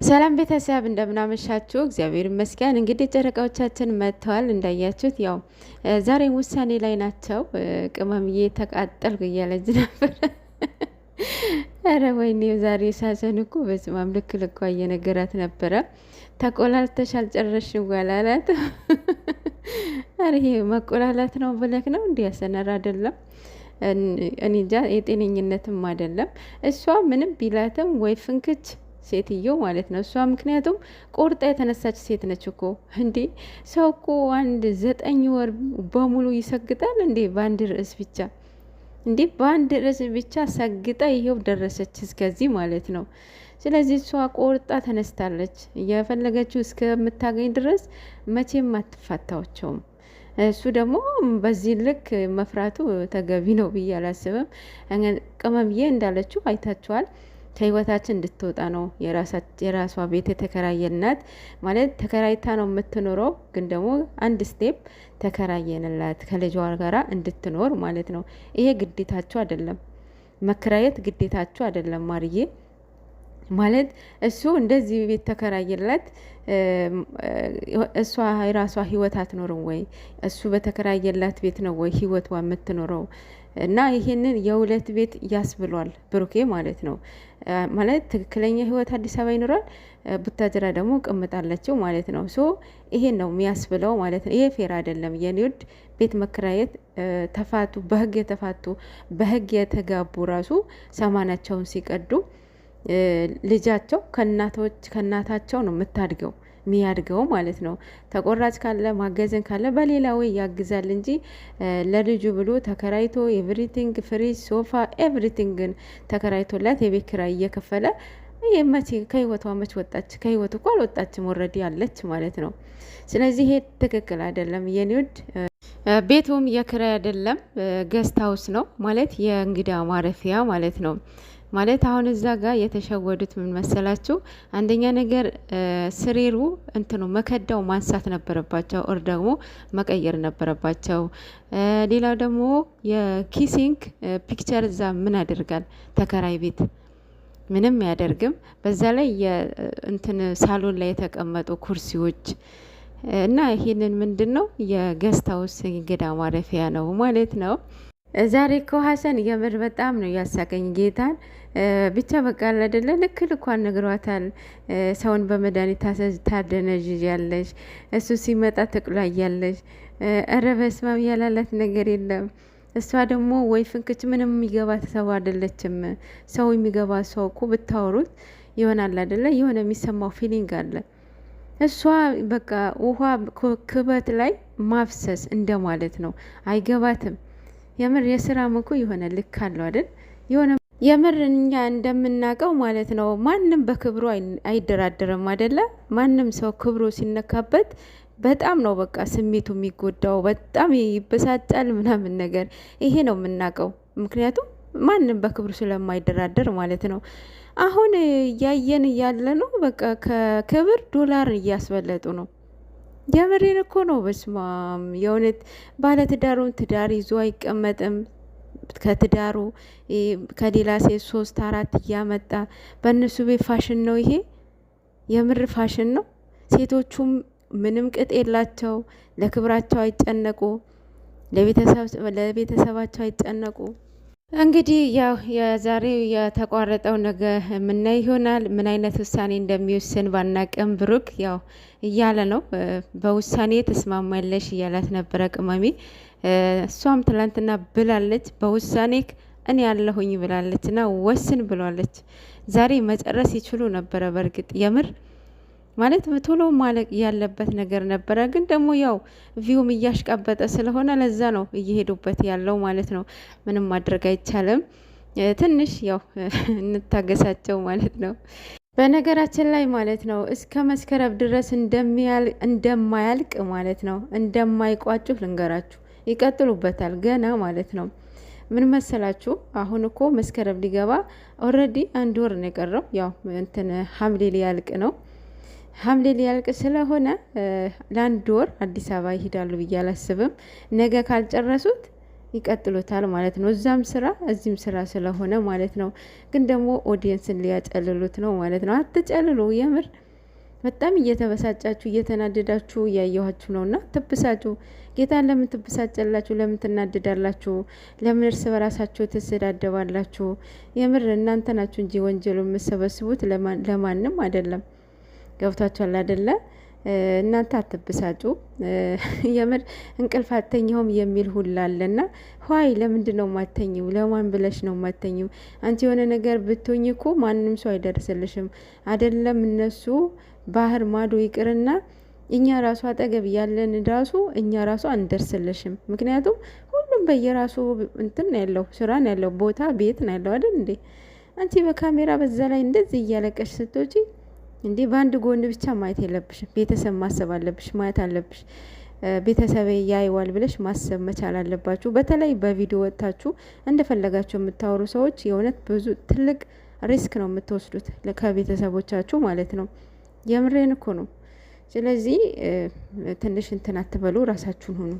ሰላም ቤተሰብ እንደምናመሻችሁ፣ እግዚአብሔር ይመስገን። እንግዲህ ጨረቃዎቻችን መጥተዋል። እንዳያችሁት ያው ዛሬ ውሳኔ ላይ ናቸው። ቅመምዬ ተቃጠልኩ እያለች ነበር። ኧረ ወይኔ ዛሬ ሳዘን እኮ በስማም ልክ ልኳ እየነገራት ነበረ። ተቆላልተሽ አልጨረስሽም አላት። ኧረ ይሄ መቆላላት ነው ብለክ ነው እንዲህ ያሰነር አይደለም። እኔ እንጃ የጤነኝነትም አይደለም። እሷ ምንም ቢላትም ወይ ፍንክች ሴትዮ ማለት ነው እሷ። ምክንያቱም ቆርጣ የተነሳች ሴት ነች እኮ እንዴ። ሰው እኮ አንድ 9 ወር በሙሉ ይሰግጣል እንዴ? በአንድ ርዕስ ብቻ እንዴ! በአንድ ርዕስ ብቻ ሰግጣ ይሄው ደረሰች እስከዚህ ማለት ነው። ስለዚህ እሷ ቆርጣ ተነስታለች። እየፈለገችው እስከምታገኝ ድረስ መቼም አትፋታቸውም። እሱ ደግሞ በዚህ ልክ መፍራቱ ተገቢ ነው ብዬ አላስብም። ቅመምዬ እንዳለችው አይታችኋል። ከህይወታችን እንድትወጣ ነው የራሷ ቤት የተከራየናት ማለት ተከራይታ ነው የምትኖረው። ግን ደግሞ አንድ ስቴፕ ተከራየንላት ከልጇ ጋራ እንድትኖር ማለት ነው። ይሄ ግዴታችሁ አይደለም፣ መከራየት ግዴታችሁ አይደለም ማርዬ። ማለት እሱ እንደዚህ ቤት ተከራየላት፣ እሷ የራሷ ህይወት አትኖርም ወይ? እሱ በተከራየላት ቤት ነው ወይ ህይወቷ የምትኖረው? እና ይሄንን የሁለት ቤት ያስብሏል ብሩኬ ማለት ነው። ማለት ትክክለኛ ህይወት አዲስ አበባ ይኖራል፣ ቡታጅራ ደግሞ ቅምጣለችው ማለት ነው። ሶ ይሄን ነው የሚያስብለው ማለት ነው። ይሄ ፌር አይደለም የኔ ውድ። ቤት መከራየት ተፋቱ፣ በህግ የተፋቱ በህግ የተጋቡ ራሱ ሰማናቸውን ሲቀዱ ልጃቸው ከእናታቸው ነው የምታድገው የሚያድገው ማለት ነው። ተቆራጭ ካለ ማገዝን ካለ በሌላ ወይ ያግዛል እንጂ ለልጁ ብሎ ተከራይቶ ኤቭሪቲንግ ፍሪጅ፣ ሶፋ ኤቭሪቲንግን ተከራይቶላት የቤት ኪራይ እየከፈለ መቼ ከህይወቷ መች ወጣች? ከህይወት እኮ አልወጣችም፣ ወረዲ አለች ማለት ነው። ስለዚህ ይሄ ትክክል አይደለም የኔ ውድ። ቤቱም የኪራይ አይደለም ገስት ሀውስ ነው ማለት የእንግዳ ማረፊያ ማለት ነው። ማለት አሁን እዛ ጋር የተሸወዱት ምን መሰላችሁ? አንደኛ ነገር ስሬሩ እንትኑ መከዳው ማንሳት ነበረባቸው፣ እር ደግሞ መቀየር ነበረባቸው። ሌላው ደግሞ የኪሲንግ ፒክቸር እዛ ምን ያደርጋል? ተከራይ ቤት ምንም አያደርግም። በዛ ላይ እንትን ሳሎን ላይ የተቀመጡ ኩርሲዎች እና ይሄንን ምንድን ነው የገስት ሀውስ እንግዳ ማረፊያ ነው ማለት ነው። ዛሬ እኮ ሀሰን የምር በጣም ነው ያሳቀኝ ጌታን። ብቻ በቃ አይደለ ልክ ልኳን ነግሯታል። ሰውን በመድኃኒት ታደነዥ ያለሽ፣ እሱ ሲመጣ ትቅሏያለሽ። እረ በስመ አብ ያላላት ነገር የለም። እሷ ደግሞ ወይ ፍንክች ምንም የሚገባት ሰው አይደለችም። ሰው የሚገባ ሰው እኮ ብታወሩት ይሆናል አይደለ የሆነ የሚሰማው ፊሊንግ አለ። እሷ በቃ ውሃ ክበት ላይ ማፍሰስ እንደማለት ነው። አይገባትም። የምር የስራ ምኩ የሆነ ልክ አለው አይደል? የሆነ የምር እኛ እንደምናውቀው ማለት ነው ማንም በክብሩ አይደራደርም አይደለ? ማንም ሰው ክብሩ ሲነካበት በጣም ነው በቃ ስሜቱ የሚጎዳው፣ በጣም ይበሳጫል ምናምን ነገር። ይሄ ነው የምናውቀው፣ ምክንያቱም ማንም በክብሩ ስለማይደራደር ማለት ነው። አሁን እያየን እያለ ነው በቃ ከክብር ዶላር እያስበለጡ ነው። የምሬን እኮ ነው። በስማም የእውነት ባለትዳሩን ትዳር ይዞ አይቀመጥም። ከትዳሩ ከሌላ ሴት 3 4 እያመጣ በእነሱ ቤት ፋሽን ነው ይሄ። የምር ፋሽን ነው። ሴቶቹም ምንም ቅጥ የላቸው፣ ለክብራቸው አይጨነቁ፣ ለቤተሰባቸው አይጨነቁ። እንግዲህ ያው የዛሬው የተቋረጠው ነገር የምናይ ይሆናል። ምን አይነት ውሳኔ እንደሚወስን ባናቅም ብሩክ ያው እያለ ነው። በውሳኔ ተስማማለሽ እያላት ነበረ ቅመሜ። እሷም ትላንትና ብላለች በውሳኔ እኔ ያለሁኝ ብላለች እና ወስን ብሏለች። ዛሬ መጨረስ ይችሉ ነበረ በእርግጥ የምር ማለት ቶሎ ማለቅ ያለበት ነገር ነበረ። ግን ደግሞ ያው ቪውም እያሽቃበጠ ስለሆነ ለዛ ነው እየሄዱበት ያለው ማለት ነው። ምንም ማድረግ አይቻልም። ትንሽ ያው እንታገሳቸው ማለት ነው። በነገራችን ላይ ማለት ነው እስከ መስከረም ድረስ እንደማያልቅ ማለት ነው እንደማይቋጩ ልንገራችሁ። ይቀጥሉበታል ገና ማለት ነው። ምን መሰላችሁ? አሁን እኮ መስከረም ሊገባ ኦልሬዲ 1 ወር ነው የቀረው። ያው እንትን ሐምሌ ሊያልቅ ነው። ሐምሌ ሊያልቅ ስለሆነ ለ1 ወር አዲስ አበባ ይሄዳሉ ብዬ አላስብም። ነገ ካልጨረሱት ይቀጥሉታል ማለት ነው። እዛም ስራ እዚህም ስራ ስለሆነ ማለት ነው። ግን ደግሞ ኦዲየንስን ሊያጨልሉት ነው ማለት ነው። አትጨልሉ የምር በጣም እየተበሳጫችሁ እየተናደዳችሁ እያየኋችሁ ነው። እና ትብሳጩ። ጌታን ለምን ትብሳጨላችሁ? ለምን ትናደዳላችሁ? ለምን እርስ በራሳችሁ ትስዳደባላችሁ? የምር እናንተ ናችሁ እንጂ ወንጀሉ የምሰበስቡት ለማንም አይደለም። ገብቷችኋል አይደለ? እናንተ አትብሳጩ። የምር እንቅልፍ አተኛውም የሚል ሁላ አለና ኋይ ለምንድን ነው ማተኝው? ለማን ብለሽ ነው ማተኝው? አንቺ የሆነ ነገር ብትሆኝ እኮ ማንም ሰው አይደርስልሽም። አይደለም እነሱ ባህር ማዶ ይቅርና እኛ ራሱ አጠገብ ያለን ራሱ እኛ ራሱ አንደርስልሽም። ምክንያቱም ሁሉም በየራሱ እንትን ያለው ስራ ነው ያለው ቦታ ቤት ነው ያለው አይደል እንዴ? አንቺ በካሜራ በዛ ላይ እንደዚህ እያለቀሽ ስትወጪ እንዴ በአንድ ጎን ብቻ ማየት የለብሽም። ቤተሰብ ማሰብ አለብሽ፣ ማየት አለብሽ። ቤተሰብ ያይዋል ብለሽ ማሰብ መቻል አለባችሁ። በተለይ በቪዲዮ ወጥታችሁ እንደፈለጋችሁ የምታወሩ ሰዎች የእውነት ብዙ ትልቅ ሪስክ ነው የምትወስዱት ከቤተሰቦቻችሁ ማለት ነው። የምሬን እኮ ነው። ስለዚህ ትንሽ እንትን አትበሉ፣ ራሳችሁን ሁኑ።